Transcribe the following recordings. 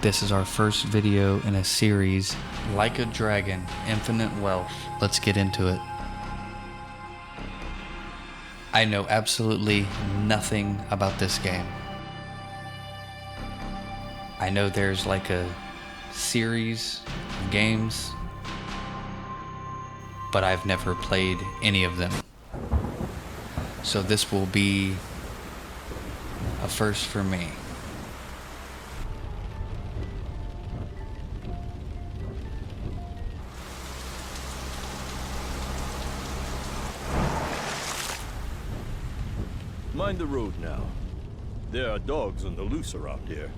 This is our first video in a series, Like a Dragon, Infinite Wealth. Let's get into it. I know absolutely nothing about this game. I know there's like a series of games, but I've never played any of them. So this will be a first for me. Mind the road now. There are dogs on the loose around here.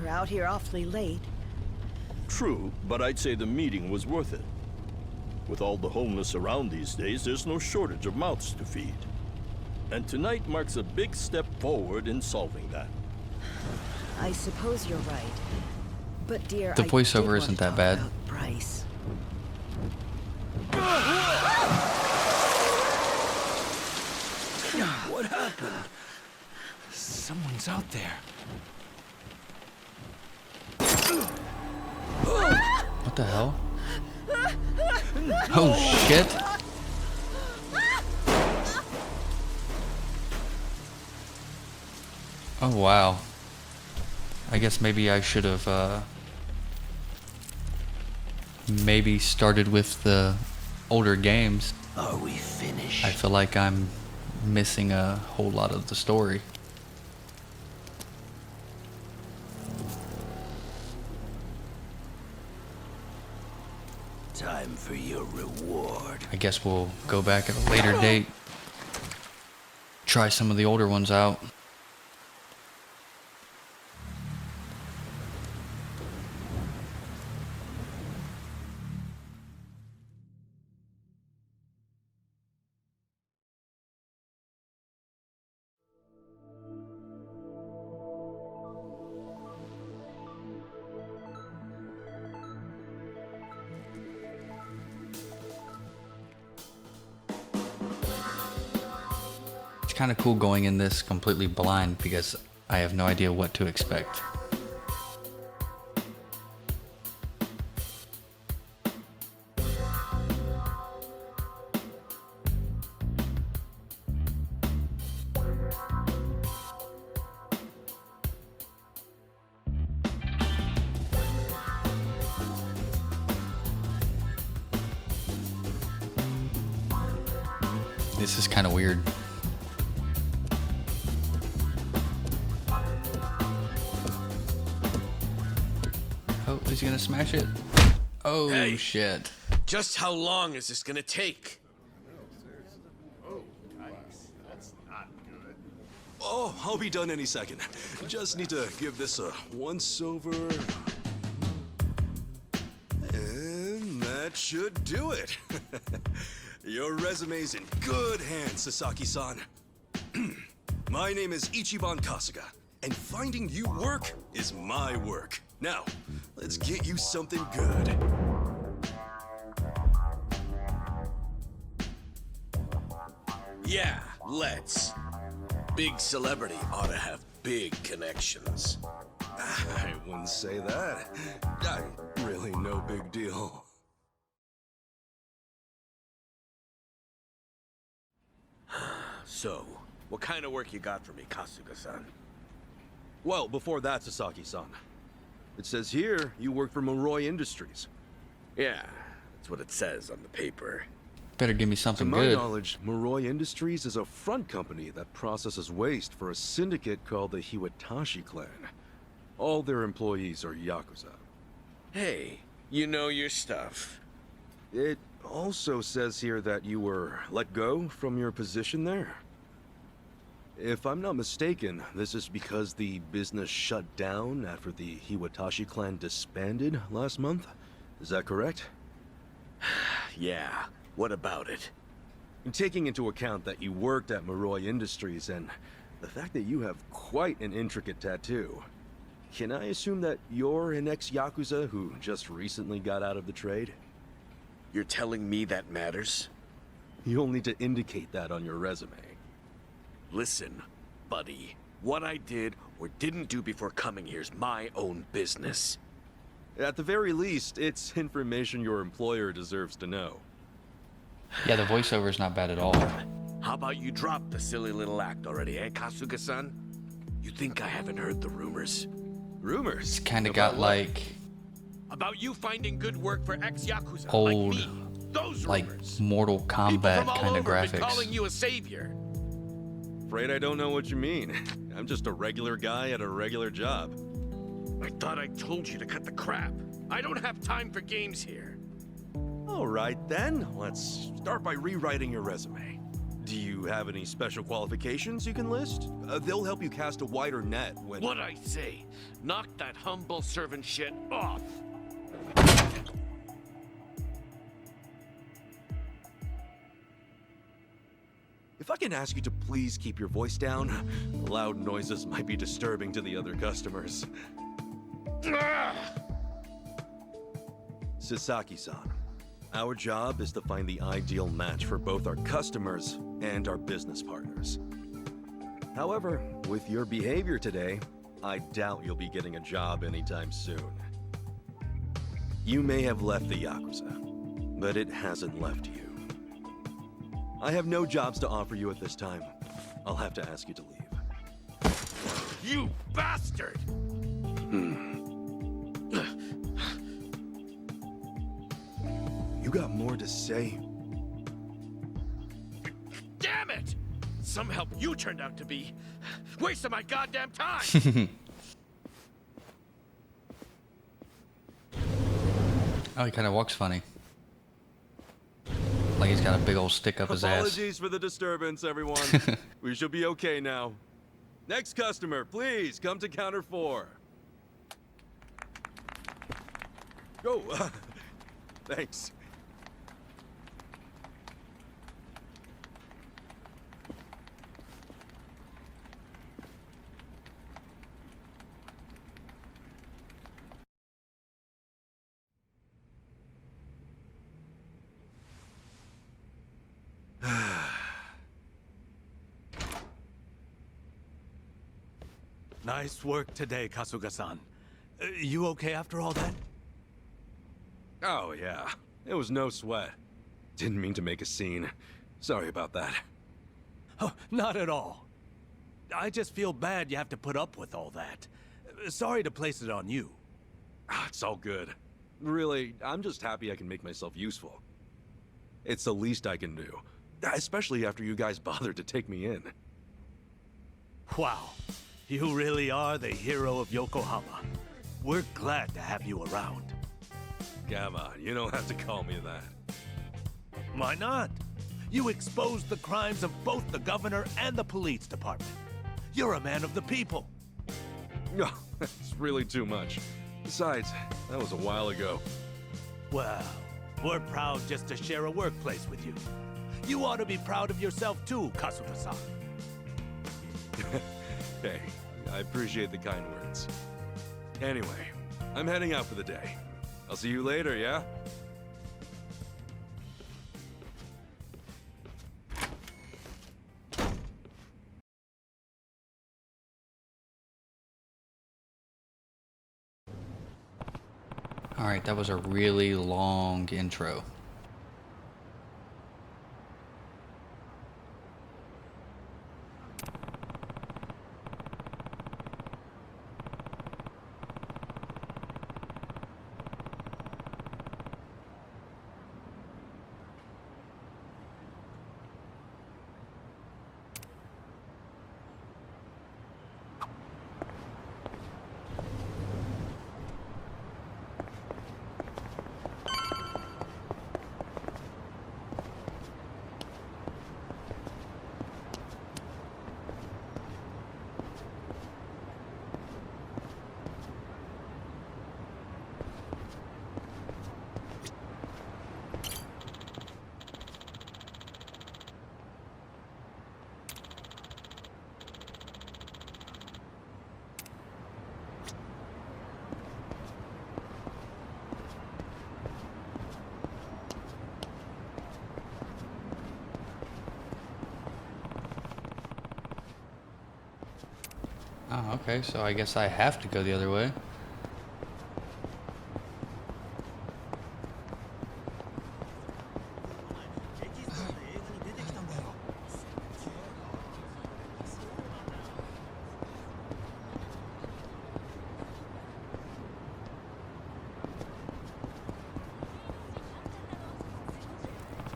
We're out here awfully late. True, but I'd say the meeting was worth it. With all the homeless around these days, there's no shortage of mouths to feed. And tonight marks a big step forward in solving that. I suppose you're right. But dear, The I voiceover did want isn't to that talk bad. about Bryce. What happened? Someone's out there. What the hell? Oh shit! Oh wow. I guess maybe I should have maybe started with the older games. Are we finished? I feel like I'm missing a whole lot of the story. Time for your reward. I guess we'll go back at a later date. Try some of the older ones out. It's kind of cool going in this completely blind because I have no idea what to expect. This is kind of weird. Oh, is he gonna smash it? Oh, Hey. shit. Just how long is this gonna take? Oh, I'll be done any second. Just need to give this a once-over. And that should do it. Your resume's in good hands, Sasaki-san. My name is Ichiban Kasuga, and finding you work is my work. Now, let's get you something good. Yeah, let's. Big celebrity ought to have big connections. I wouldn't say that. Really no big deal. So, what kind of work you got for me, Kasuga-san? Well, before that, Sasaki-san. It says here you work for Moroi Industries. Yeah, that's what it says on the paper. Better give me To something my good. knowledge, Moroi Industries is a front company that processes waste for a syndicate called the Hiwatashi clan. All their employees are Yakuza. Hey, you know your stuff. It also says here that you were let go from your position there. If I'm not mistaken, this is because the business shut down after the Hiwatashi clan disbanded last month. Is that correct? Yeah, what about it? And taking into account that you worked at Moroi Industries and the fact that you have quite an intricate tattoo, can I assume that you're an ex-Yakuza who just recently got out of the trade? You're telling me that matters? You'll need to indicate that on your resume. Listen, buddy. What I did or didn't do before coming here is my own business. At the very least, it's information your employer deserves to know. Yeah, the voiceover is not bad at all. How about you drop the silly little act already, eh, Kasuga-san? You think I haven't heard the rumors? Rumors? It's kind of got like About you finding good work for ex-Yakuza, old, like me. Those like rumors. Mortal People Kombat from all kind of over have been graphics. calling you a savior. Afraid I don't know what you mean. I'm just a regular guy at a regular job. I thought I told you to cut the crap. I don't have time for games here. All right then, let's start by rewriting your resume. Do you have any special qualifications you can list? They'll help you cast a wider net when... What I say, knock that humble servant shit off. If I can ask you to please keep your voice down, loud noises might be disturbing to the other customers. Sasaki-san, our job is to find the ideal match for both our customers and our business partners. However, with your behavior today, I doubt you'll be getting a job anytime soon. You may have left the Yakuza, but it hasn't left you. I have no jobs to offer you at this time. I'll have to ask you to leave. You bastard! You got more to say? Damn it! Some help you turned out to be. Wasting my goddamn time! Oh, he kind of walks funny. Like he's got a big old stick up his ass. Apologies for the disturbance, everyone. We should be okay now. Next customer, please come to counter 4. Go. Thanks. Nice work today, Kasuga-san. You okay after all that? Oh, yeah. It was no sweat. Didn't mean to make a scene. Sorry about that. Oh, not at all. I just feel bad you have to put up with all that. Sorry to place it on you. It's all good. Really, I'm just happy I can make myself useful. It's the least I can do. Especially after you guys bothered to take me in. Wow. You really are the hero of Yokohama. We're glad to have you around. Come on, you don't have to call me that. Why not? You exposed the crimes of both the governor and the police department. You're a man of the people. No, that's really too much. Besides, that was a while ago. Well, we're proud just to share a workplace with you. You ought to be proud of yourself too, Kasuga-san. Hey, I appreciate the kind words. Anyway, I'm heading out for the day. I'll see you later, yeah? Alright, that was a really long intro. Oh, okay, so I guess I have to go the other way.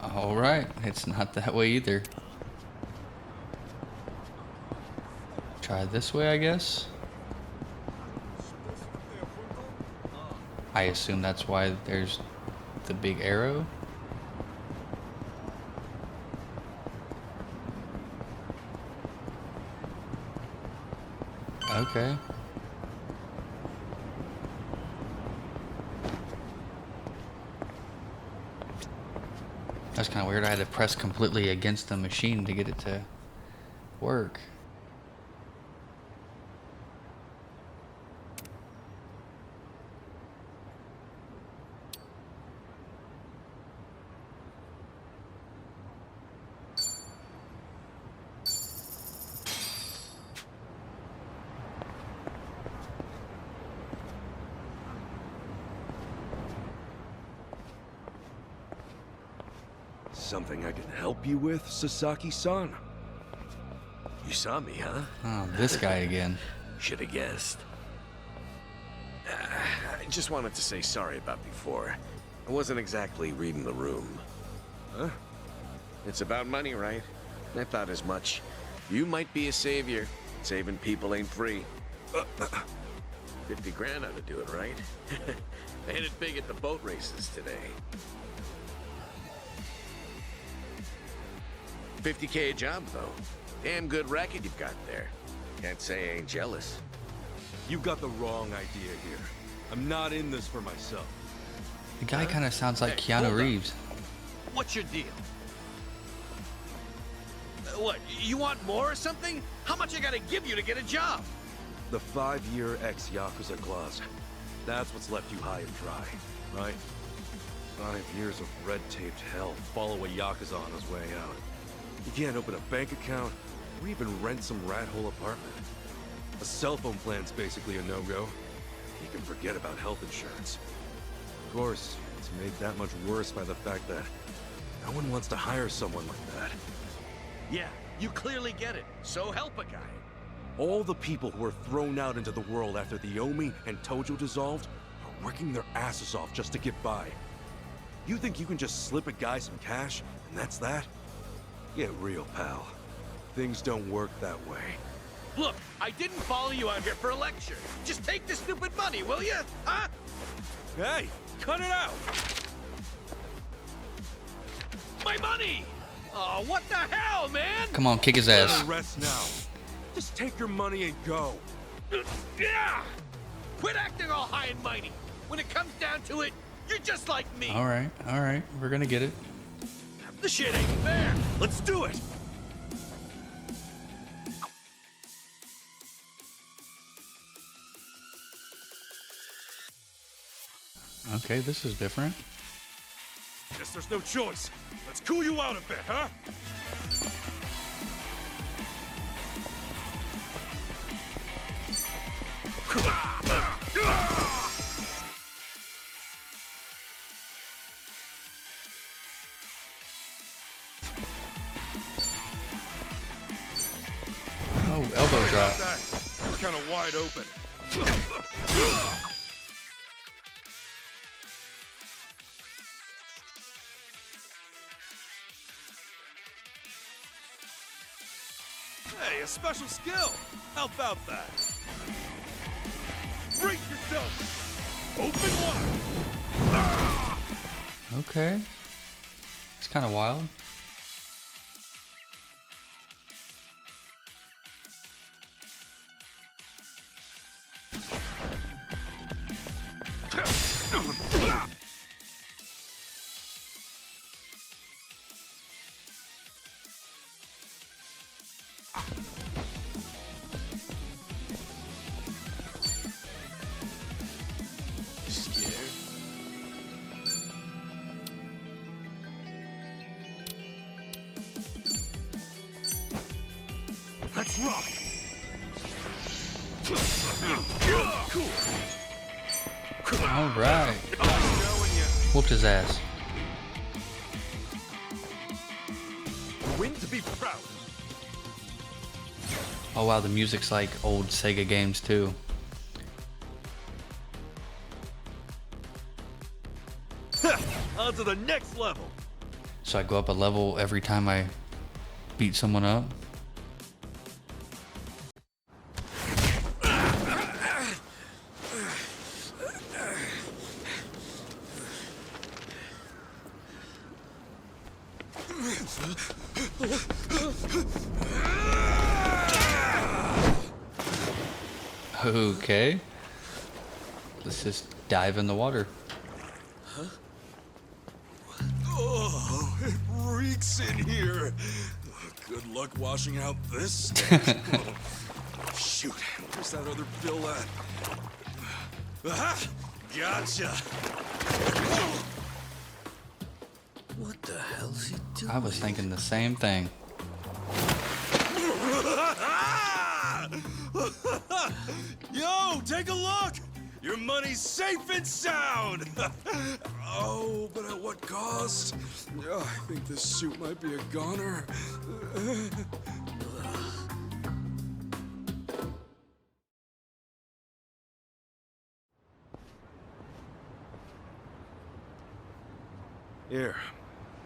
Alright, it's not that way either. Try this way, I guess. I assume that's why there's the big arrow. Okay. That's kind of weird. I had to press completely against the machine to get it to work. Something I can help you with, Sasaki-san? You saw me, huh? Oh, this guy again. Should have guessed. I just wanted to say sorry about before. I wasn't exactly reading the room. Huh? It's about money, right? I thought as much. You might be a savior. Saving people ain't free. 50 grand ought to do it, right? I hit it big at the boat races today. 50K a job, though. Damn good racket you've got there. Can't say I ain't jealous. You got the wrong idea here. I'm not in this for myself. The guy kind of sounds like Hey, Keanu hold up. Reeves. What's your deal? What, you want more or something? How much I gotta give you to get a job? The 5-year ex-Yakuza clause. That's what's left you high and dry, right? 5 years of red-taped hell follow a Yakuza on his way out. You can't open a bank account, or even rent some rat-hole apartment. A cell phone plan's basically a no-go. You can forget about health insurance. Of course, it's made that much worse by the fact that no one wants to hire someone like that. Yeah, you clearly get it. So help a guy. All the people who were thrown out into the world after the Omi and Tojo dissolved are working their asses off just to get by. You think you can just slip a guy some cash, and that's that? Get real, pal. Things don't work that way. Look, I didn't follow you out here for a lecture. Just take the stupid money, will you? Huh? Hey, cut it out! My money! Oh, what the hell, man? Come on, kick his ass. Rest now. Just take your money and go. Yeah! Quit acting all high and mighty. When it comes down to it, you're just like me. All right, we're gonna get it. The shit ain't fair. Let's do it! Okay, this is different. Guess there's no choice. Let's cool you out a bit, huh? Oh, elbow drop. It's kind of wide open. Hey, a special skill. How about that? Brace yourself. Open wide. Okay. It's kind of wild. All right. Whooped his ass. Win to be proud. Oh wow, the music's like old Sega games too. On to the next level. So I go up a level every time I beat someone up. Okay. Let's just dive in the water. Oh, it reeks in here. Good luck washing out this stench. Shoot, where's that other bill at? Aha! Gotcha! What the hell's he doing? I was thinking the same thing. Yo, take a look! Your money's safe and sound! Oh, but at what cost? Oh, I think this suit might be a goner. Here.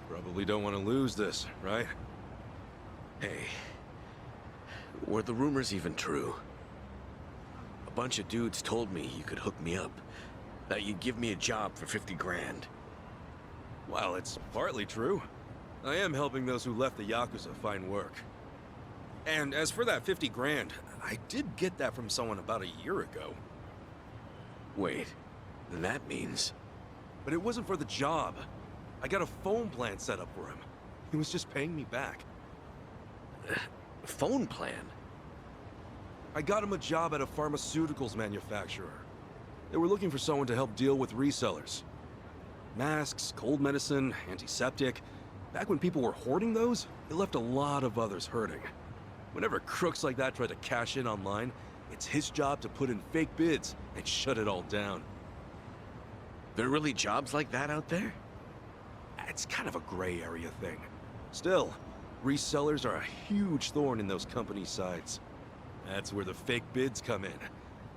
Probably don't want to lose this, right? Hey, were the rumors even true? A bunch of dudes told me you could hook me up, that you'd give me a job for 50 grand. Well, it's partly true. I am helping those who left the Yakuza find work. And as for that 50 grand, I did get that from someone about a year ago. Wait, then that means... But it wasn't for the job. I got a phone plan set up for him. He was just paying me back. phone plan? I got him a job at a pharmaceuticals manufacturer. They were looking for someone to help deal with resellers. Masks, cold medicine, antiseptic. Back when people were hoarding those, it left a lot of others hurting. Whenever crooks like that try to cash in online, it's his job to put in fake bids and shut it all down. There are really jobs like that out there? It's kind of a gray area thing. Still, resellers are a huge thorn in those companies' sides. That's where the fake bids come in.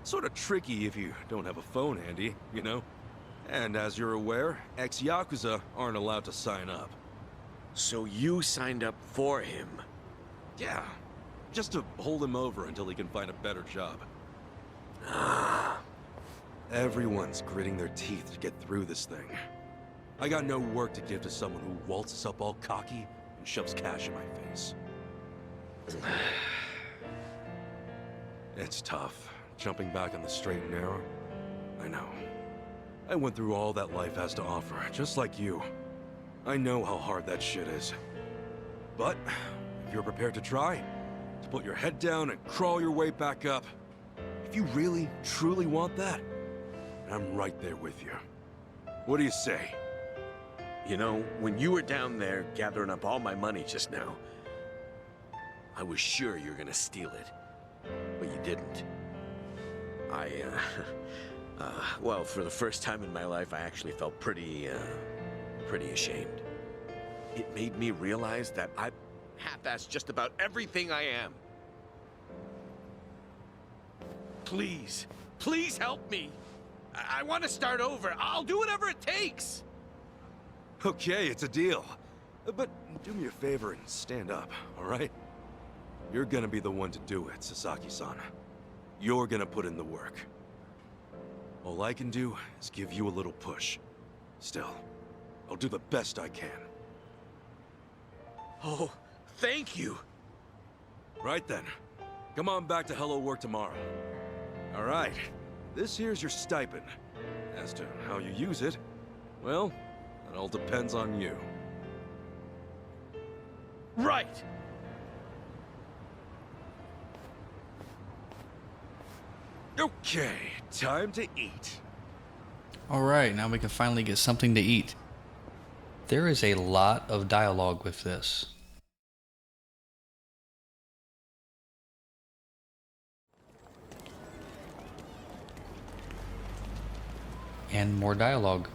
Sort of tricky if you don't have a phone handy, you know? And as you're aware, ex-Yakuza aren't allowed to sign up. So you signed up for him? Yeah, just to hold him over until he can find a better job. Everyone's gritting their teeth to get through this thing. I got no work to give to someone who waltzes up all cocky and shoves cash in my face. It's tough, jumping back on the straight and narrow. I know. I went through all that life has to offer, just like you. I know how hard that shit is. But, if you're prepared to try, to put your head down and crawl your way back up, if you really, truly want that, I'm right there with you. What do you say? You know, when you were down there gathering up all my money just now, I was sure you were gonna steal it. But you didn't. Well, for the first time in my life, I actually felt pretty ashamed. It made me realize that I half-assed just about everything I am. Please, please help me. I want to start over. I'll do whatever it takes. Okay, it's a deal. But do me a favor and stand up, all right? You're gonna be the one to do it, Sasaki-san. You're gonna put in the work. All I can do is give you a little push. Still, I'll do the best I can. Oh, thank you. Right then. Come on back to Hello Work tomorrow. All right. This here's your stipend. As to how you use it, well, it all depends on you. Right. Okay, time to eat. Alright, now we can finally get something to eat. There is a lot of dialogue with this. And more dialogue.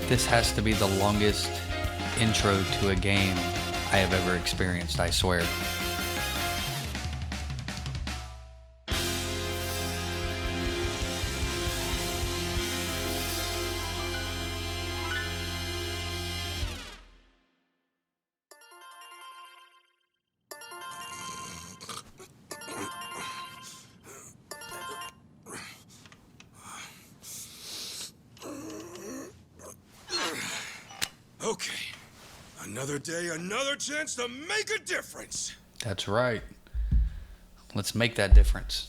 This has to be the longest intro to a game I have ever experienced, I swear. Okay. Another day, another chance to make a difference. That's right. Let's make that difference.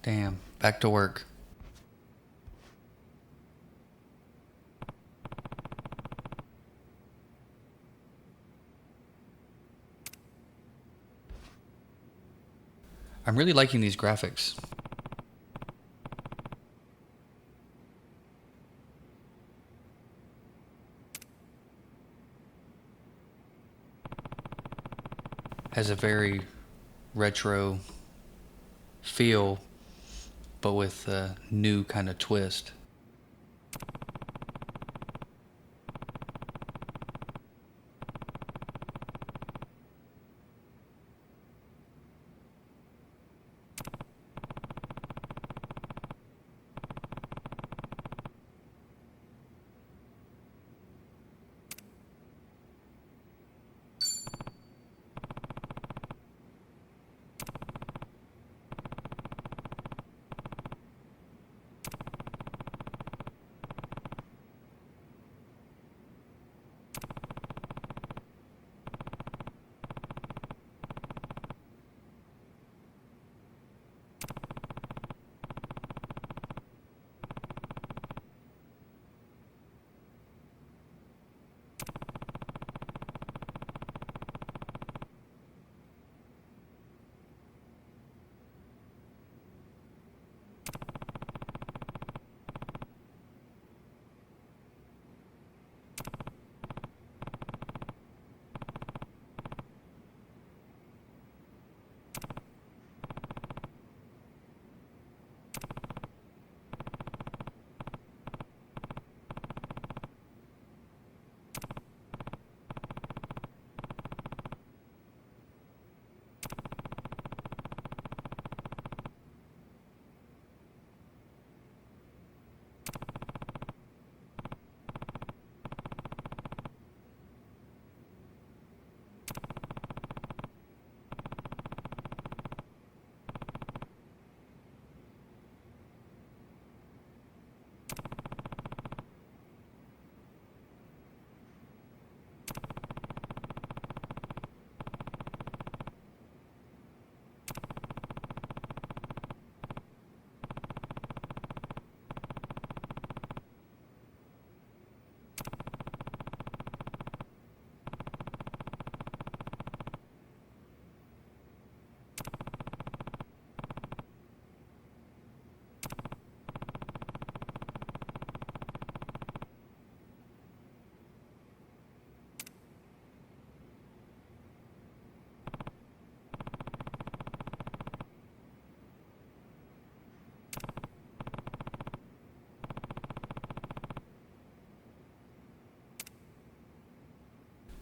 Damn, back to work. I'm really liking these graphics. Has a very retro feel, but with a new kind of twist.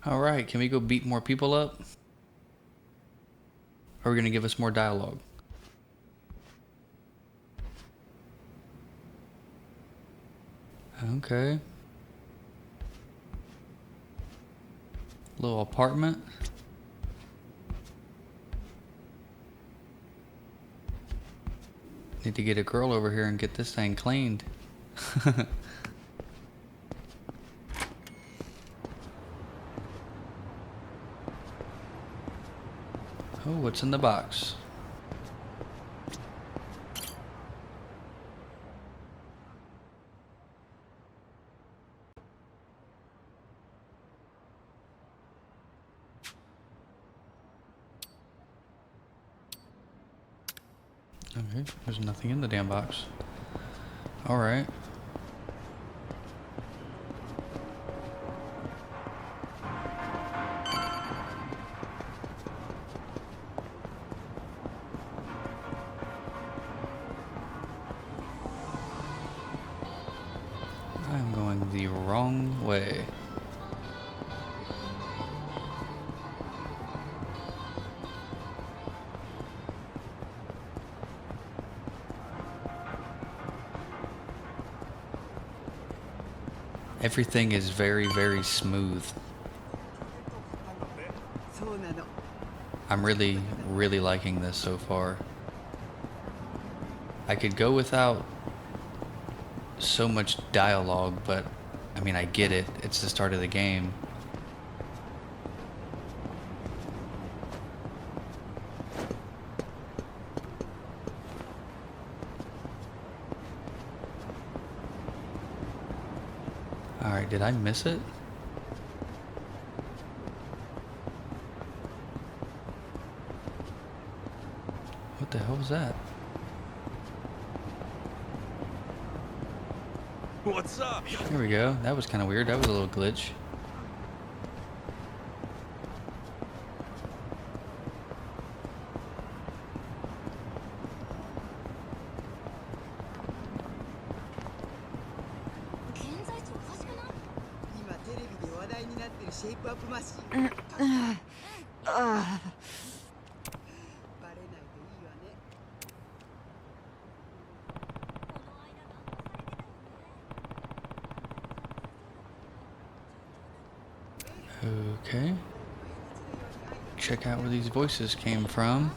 Alright, can we go beat more people up? Or are we gonna give us more dialogue? Okay. Little apartment. Need to get a girl over here and get this thing cleaned. Oh, what's in the box? Okay, there's nothing in the damn box. Alright. I'm going the wrong way. Everything is very, very smooth. I'm really, really liking this so far. I could go without so much dialogue, but I mean, I get it. It's the start of the game. Alright, did I miss it? What the hell was that? What's up? There we go. That was kind of weird. That was a little glitch. Okay. Check out where these voices came from.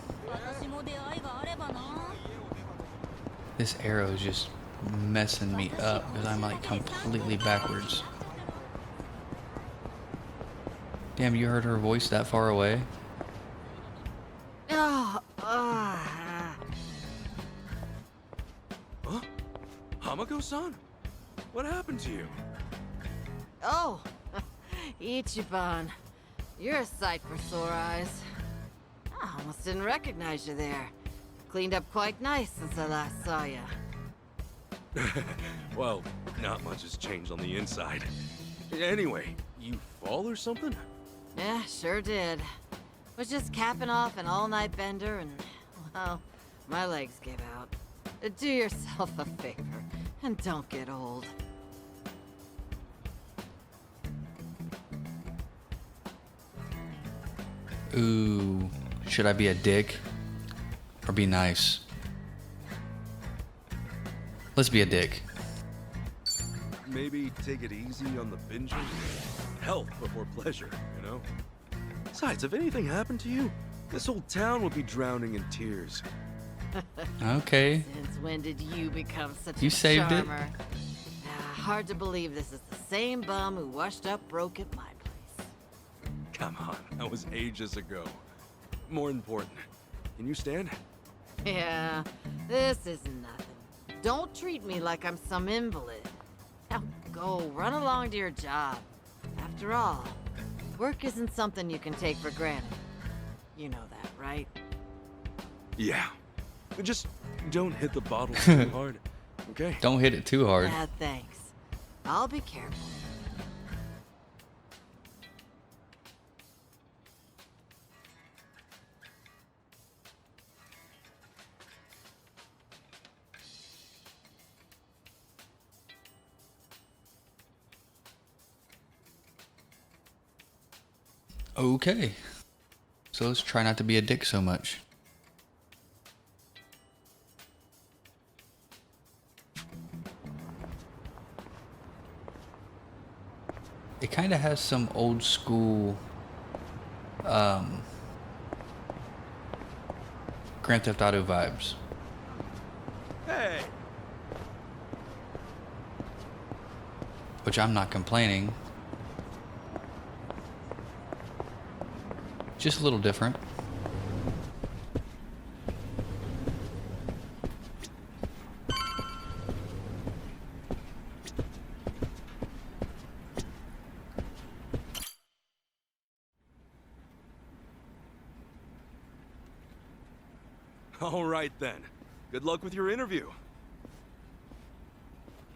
This arrow is just messing me up because I'm like completely backwards. Damn, you heard her voice that far away? Huh? Hamako-san? What happened to you? Oh, Ichiban. You're a sight for sore eyes. I almost didn't recognize you there. Cleaned up quite nice since I last saw you. Well, not much has changed on the inside. Anyway, you fall or something? Yeah, sure did. Was just capping off an all-night bender and, well, my legs gave out. Do yourself a favor and don't get old. Ooh, should I be a dick or be nice? Let's be a dick. Maybe take it easy on the binging. Health before pleasure, you know? Besides, if anything happened to you, this whole town would be drowning in tears. Okay. Since when did you become such You a saved it. charmer? Hard to believe this is the same bum who washed up broke at my place. Come on, that was ages ago. More important, can you stand? Yeah, this is nothing. Don't treat me like I'm some invalid. Now go, run along to your job. After all, work isn't something you can take for granted. You know that, right? Yeah. Just don't hit the bottle too hard, okay? Don't hit it too hard. Yeah, thanks. I'll be careful. Okay. So let's try not to be a dick so much. It kind of has some old school Grand Theft Auto vibes. Hey! Which I'm not complaining. Just a little different. All right then. Good luck with your interview.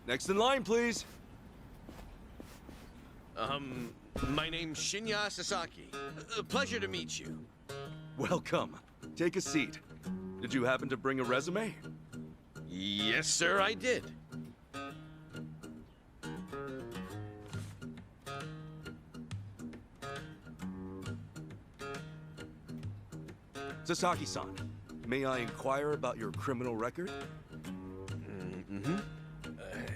Next in line, please. My name's Shinya Sasaki. Pleasure to meet you. Welcome. Take a seat. Did you happen to bring a resume? Yes, sir, I did. Sasaki-san, may I inquire about your criminal record?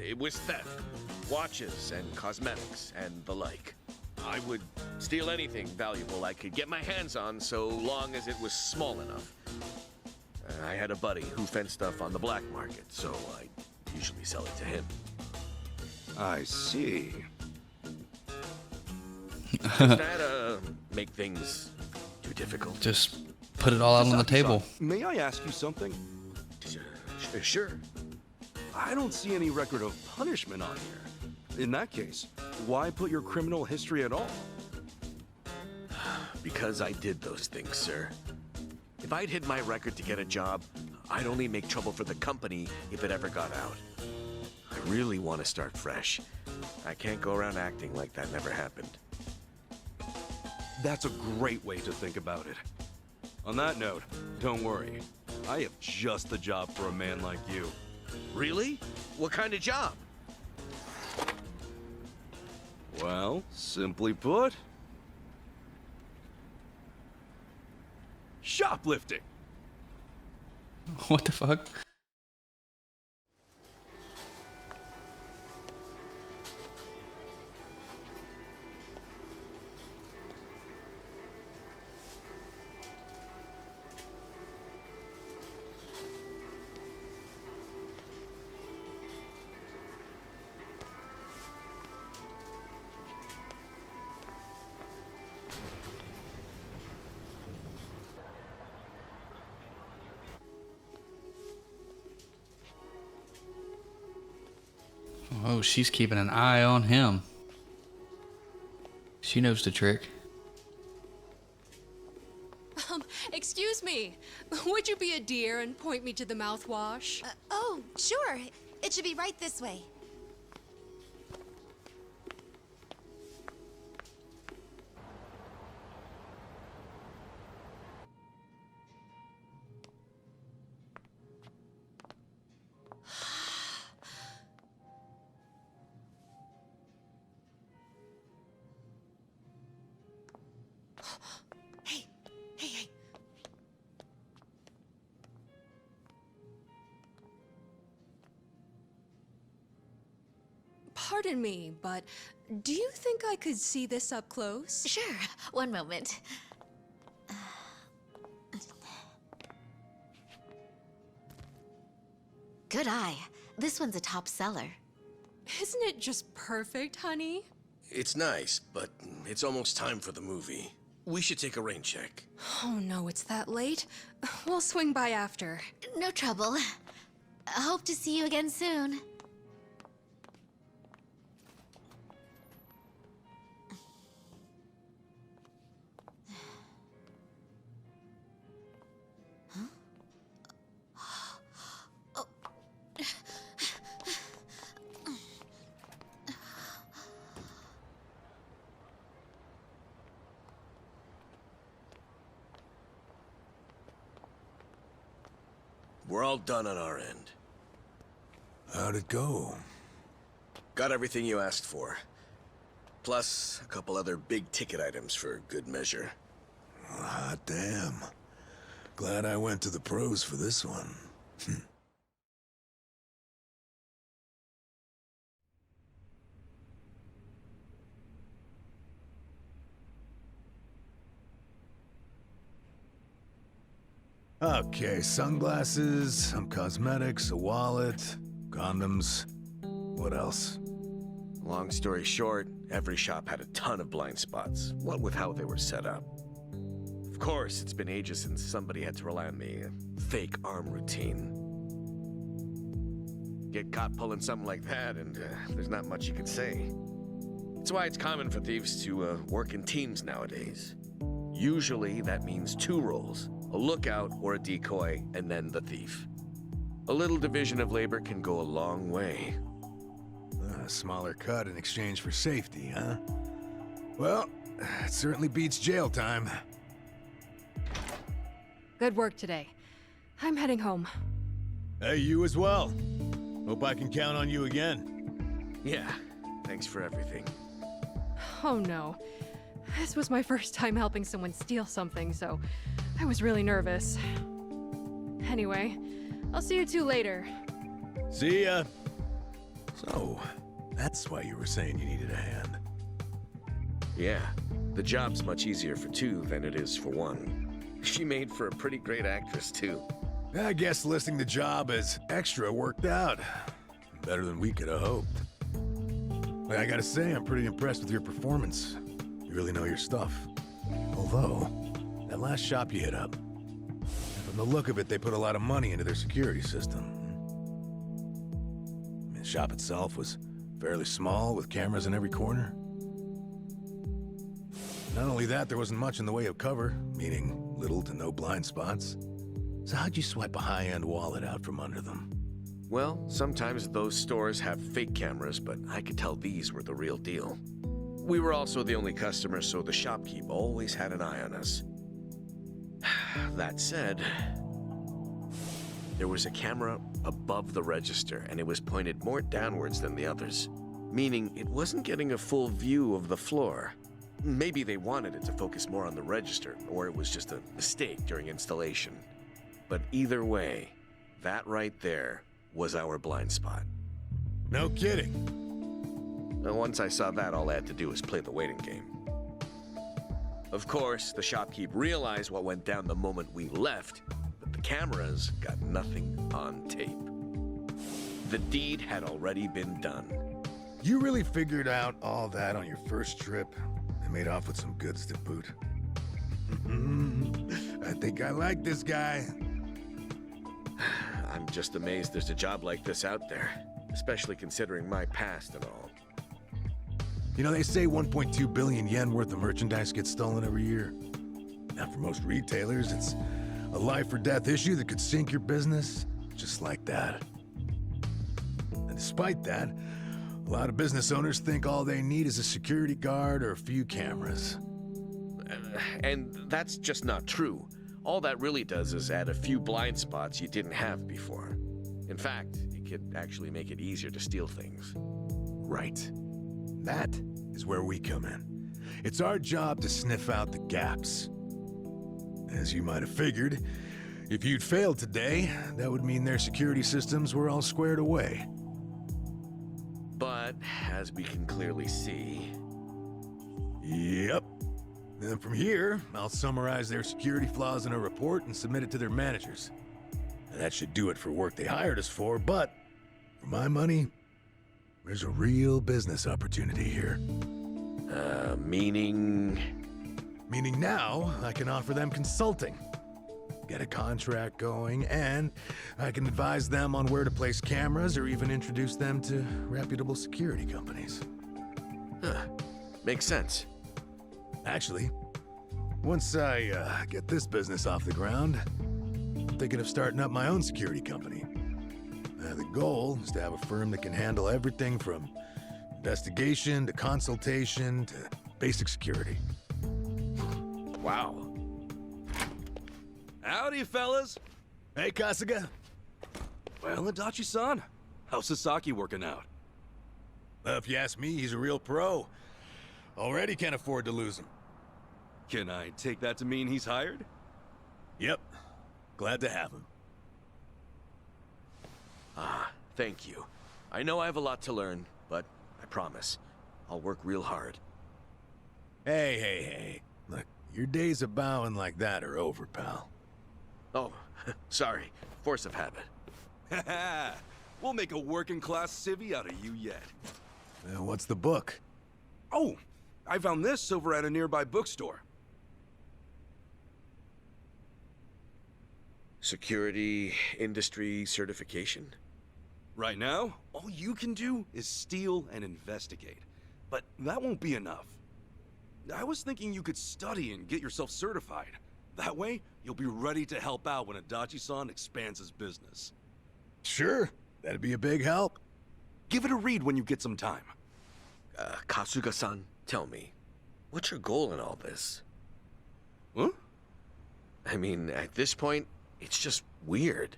It was theft, watches and cosmetics and the like. I would steal anything valuable I could get my hands on so long as it was small enough. I had a buddy who fenced stuff on the black market, so I usually sell it to him. I see. Does that, make things too difficult? Just put it all out on the table. Sasaki-san, may I ask you something? Sure. I don't see any record of punishment on here. In that case, why put your criminal history at all? Because I did those things, sir. If I'd hid my record to get a job, I'd only make trouble for the company if it ever got out. I really want to start fresh. I can't go around acting like that never happened. That's a great way to think about it. On that note, don't worry. I have just the job for a man like you. Really? What kind of job? Well, simply put, shoplifting. What the fuck? Oh, she's keeping an eye on him. She knows the trick. Excuse me. Would you be a dear and point me to the mouthwash? Oh, sure. It should be right this way. Hey. Pardon me, but do you think I could see this up close? Sure. One moment. Good eye. This one's a top seller. Isn't it just perfect, honey? It's nice, but it's almost time for the movie. We should take a rain check. Oh no, it's that late. We'll swing by after. No trouble. I hope to see you again soon. We're all done on our end. How'd it go? Got everything you asked for. Plus, a couple other big-ticket items for good measure. Ah, damn. Glad I went to the pros for this one. Okay, sunglasses, some cosmetics, a wallet, condoms. What else? Long story short, every shop had a ton of blind spots, what with how they were set up. Of course, it's been ages since somebody had to rely on the fake arm routine. Get caught pulling something like that, and there's not much you can say. It's why it's common for thieves to work in teams nowadays. Usually, that means 2 roles. A lookout or a decoy, and then the thief. A little division of labor can go a long way. A smaller cut in exchange for safety, huh? Well, it certainly beats jail time. Good work today. I'm heading home. Hey, you as well. Hope I can count on you again. Yeah, thanks for everything. Oh no. This was my first time helping someone steal something, so I was really nervous. Anyway, I'll see you two later. See ya. So, that's why you were saying you needed a hand. Yeah, the job's much easier for 2 than it is for 1. She made for a pretty great actress, too. I guess listing the job as extra worked out. Better than we could have hoped. But I gotta say, I'm pretty impressed with your performance. You really know your stuff. Although, that last shop you hit up, from the look of it, they put a lot of money into their security system. The shop itself was fairly small, with cameras in every corner. Not only that, there wasn't much in the way of cover, meaning little to no blind spots. So how'd you swipe a high-end wallet out from under them? Well, sometimes those stores have fake cameras, but I could tell these were the real deal. We were also the only customers, so the shopkeep always had an eye on us. That said, there was a camera above the register, and it was pointed more downwards than the others, meaning it wasn't getting a full view of the floor. Maybe they wanted it to focus more on the register, or it was just a mistake during installation. But either way, that right there was our blind spot. No kidding. And once I saw that, all I had to do was play the waiting game. Of course, the shopkeep realized what went down the moment we left, but the cameras got nothing on tape. The deed had already been done. You really figured out all that on your first trip and made off with some goods to boot. I think I like this guy. I'm just amazed there's a job like this out there, especially considering my past and all. You know, they say 1.2 billion yen worth of merchandise gets stolen every year. Now, for most retailers, it's a life or death issue that could sink your business, just like that. And despite that, a lot of business owners think all they need is a security guard or a few cameras. And that's just not true. All that really does is add a few blind spots you didn't have before. In fact, it could actually make it easier to steal things. Right. That is where we come in. It's our job to sniff out the gaps. As you might have figured, if you'd failed today, that would mean their security systems were all squared away. But, as we can clearly see... Yep. Then from here, I'll summarize their security flaws in a report and submit it to their managers. And that should do it for work they hired us for, but for my money, there's a real business opportunity here. Meaning? Meaning now, I can offer them consulting. Get a contract going, and I can advise them on where to place cameras or even introduce them to reputable security companies. Huh. Makes sense. Actually, once I get this business off the ground, I'm thinking of starting up my own security company. The goal is to have a firm that can handle everything from investigation to consultation to basic security. Wow. Howdy, fellas. Hey, Kasuga. Well, Adachi-san, how's Sasaki working out? If you ask me, he's a real pro. Already can't afford to lose him. Can I take that to mean he's hired? Yep. Glad to have him. Ah, thank you. I know I have a lot to learn, but I promise, I'll work real hard. Hey. Look, your days of bowing like that are over, pal. Oh, sorry. Force of habit. Haha, we'll make a working class civvy out of you yet. What's the book? Oh, I found this over at a nearby bookstore. Security industry certification? Right now, all you can do is steal and investigate. But that won't be enough. I was thinking you could study and get yourself certified. That way, you'll be ready to help out when Adachi-san expands his business. Sure, that'd be a big help. Give it a read when you get some time. Kasuga-san, tell me, what's your goal in all this? Huh? I mean, at this point, it's just weird.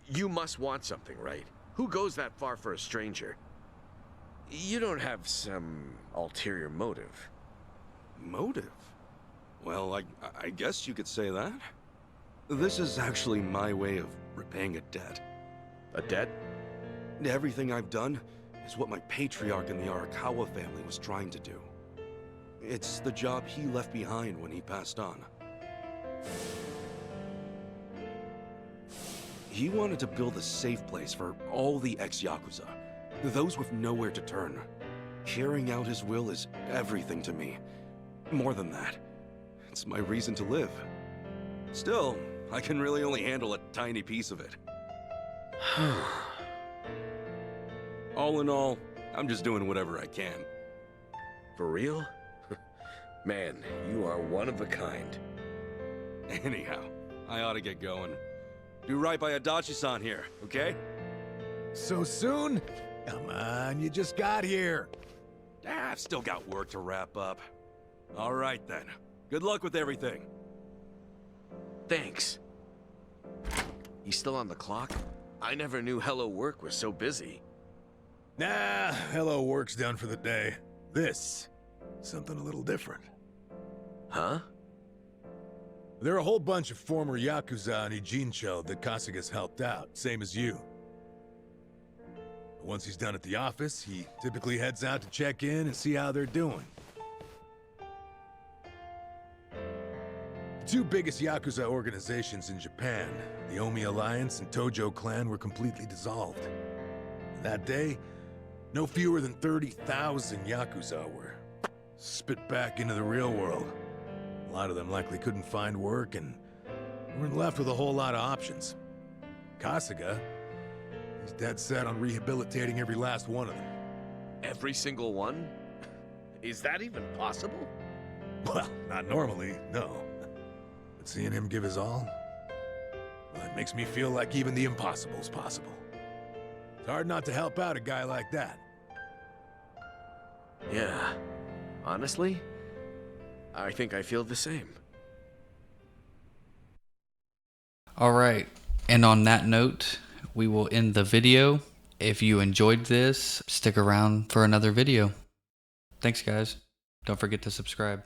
You must want something, right? Who goes that far for a stranger? You don't have some ulterior motive. Motive? Well, I guess you could say that. This is actually my way of repaying a debt. A debt? Everything I've done is what my patriarch in the Arakawa family was trying to do. It's the job he left behind when he passed on. He wanted to build a safe place for all the ex-Yakuza, those with nowhere to turn. Carrying out his will is everything to me. More than that, it's my reason to live. Still, I can really only handle a tiny piece of it. All in all, I'm just doing whatever I can. For real? Man, you are one of a kind. Anyhow, I ought to get going. Do right by Adachi-san here, okay? So soon? Come on, you just got here. I've still got work to wrap up. All right then. Good luck with everything. Thanks. He's still on the clock? I never knew Hello Work was so busy. Nah, hello work's done for the day. This, something a little different. Huh? There are a whole bunch of former Yakuza and Ijincho that Kasuga's helped out, same as you. Once he's done at the office, he typically heads out to check in and see how they're doing. The two biggest Yakuza organizations in Japan, the Omi Alliance and Tojo Clan, were completely dissolved. And that day, no fewer than 30,000 Yakuza were spit back into the real world. A lot of them likely couldn't find work and weren't left with a whole lot of options. Kasuga, he's dead set on rehabilitating every last one of them. Every single one? Is that even possible? Well, not normally, no. But seeing him give his all, well, it makes me feel like even the impossible's possible. It's hard not to help out a guy like that. Yeah. Honestly, I think I feel the same. All right. And on that note, we will end the video. If you enjoyed this, stick around for another video. Thanks, guys. Don't forget to subscribe.